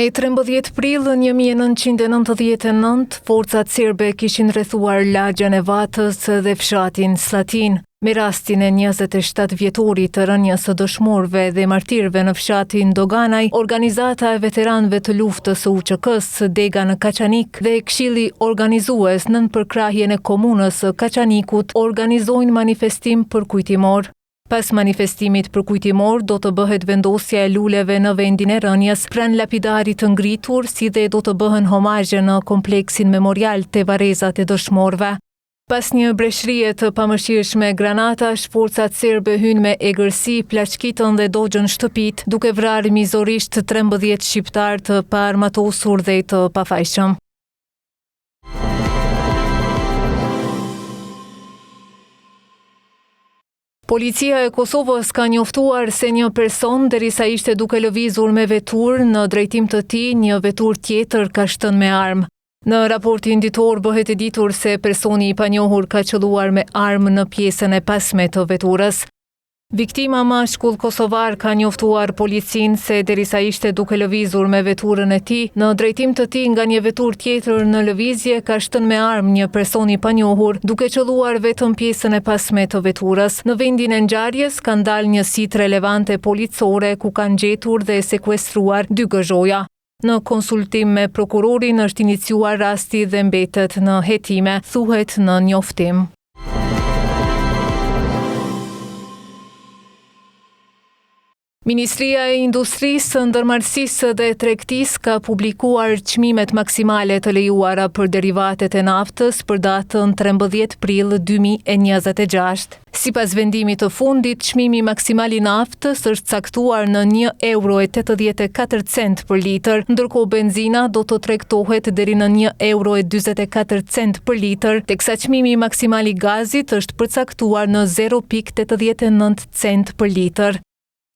Me 13 prill 1999, forcat serbe kishin rrethuar lagjën e Vatës dhe fshatin Slatin. Me rastin e 27 vjetorit të rënies së dëshmorëve dhe martirëve në fshatin Doganaj, Organizata e Veteranëve të Luftës së UÇK-s Dega në Kaçanik dhe Këshilli Organizues nën përkrahjen e komunës së Kaçanikut organizojnë manifestim përkujtimor. Pas manifestimit përkujtimor, do të bëhet vendosja e luleve në vendin e rënies pranë lapidarit të ngritur, si dhe do të bëhen homazhe në kompleksin memorial te varrezat e dëshmorëve. Pas një breshrie të pamëshirshme granatash, forcat serbe hynë me egërsi, plaçkitën dhe dogjën shtëpit, duke vrarë mizorisht 13 shqiptar të paarmatosur dhe të pafajshëm. Policia e Kosovës ka njoftuar se një person, derisa ishte duke lëvizur me veturë në drejtim të tij, një veturë tjetër ka shtënë me armë. Në raportin ditor bëhet e ditur se personi i panjohur ka qëlluar me armë në pjesën e pasme të veturës. Viktima mashkull kosovar ka njoftuar policinë se derisa ishte duke lëvizur me veturën e tij, në drejtim të tij nga një veturë tjetër në lëvizje ka shtënë me armë një person i panjohur, duke qëlluar vetëm pjesën e pasme të veturës. Në vendin e ngjarjes ka ndalë një sitë relevante policore ku kanë gjetur dhe sekuestruar 2 gëzhoja. Në konsultim me prokurorin është iniciuar rasti dhe mbetet në hetime, thuhet në njoftim. Ministria e Industrisë, Ndërmarrësisë dhe Tregtisë ka publikuar çmimet maksimale të lejuara për derivatet e naftës për datën 13 prill 2026. Sipas vendimit të fundit, çmimi maksimal i naftës është caktuar në €1.84 për litër, ndërkohë benzina do të tregtohet deri në €1.44 për litër, teksa çmimi maksimal i gazit është përcaktuar në €0.89 për litër.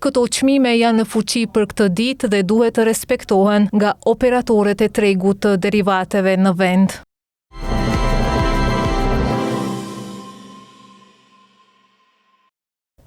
Këto çmime janë në fuqi për këtë ditë dhe duhet të respektohen nga operatorët e tregut të derivateve në vend.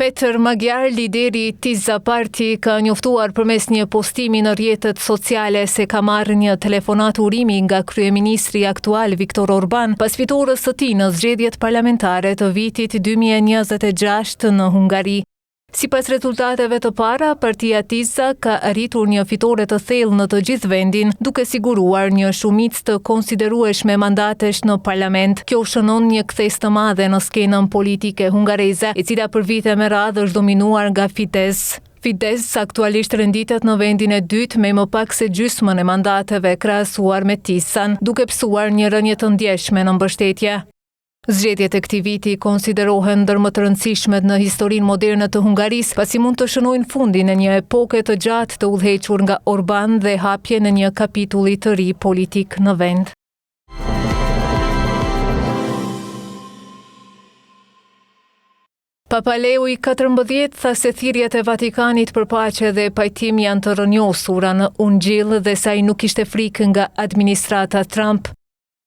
Peter Magyar, lideri i Tiza Parti, ka njoftuar përmes një postimi në rrjetet sociale se ka marrë një telefonat urimi nga kryeministri aktual Viktor Orban pas fitores së tij në zgjedhjet parlamentare të vitit 2026 në Hungari. Sipas rezultateve të para, partia Tiza ka arritur një fitore të thellë në të gjithë vendin, duke siguruar një shumicë të konsiderueshme mandatesh në parlament. Kjo shënon një kthes të madhe në skenën politike hungareze, e cila për vite me radhë është dominuar nga Fidesz. Fidesz aktualisht renditet në vendin e dytë me më pak se gjysmën e mandateve krahasuar me Tisan, duke psuar një rënje të ndjeshme në mbështetje. Zgjedhjet e këtij viti konsiderohen ndër më të rëndësishmet në historinë moderne të Hungarisë, pasi mund të shënojnë fundin e një epoke të gjatë të udhëhequr nga Orban dhe hapjen e një kapitulli të ri politik në vend. Papa Leo XIV tha se thirrjet e Vatikanit për paqe dhe pajtim janë të rënjosura në Ungjil dhe se ai nuk kishte frikë nga administrata Trump.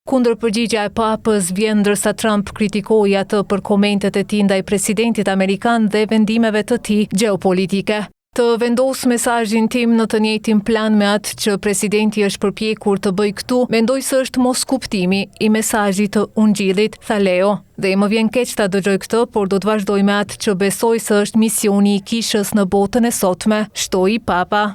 Kundër përgjigja e papës vjen ndërsa Trump kritikoi atë për komentet e tij ndaj presidentit amerikan dhe vendimeve të tij gjeopolitike. Të vendos mesazhin tim në të njëjtin plan me atë që presidenti është përpjekur të bëjë këtu, mendoj se është mos kuptimi i mesazhit të Ungjillit, tha Leo. Dhe më vjen keq ta dëgjoj këtë, por do të vazhdoj me atë që besoj se është misioni i kishës në botën e sotme, shtoi Papa.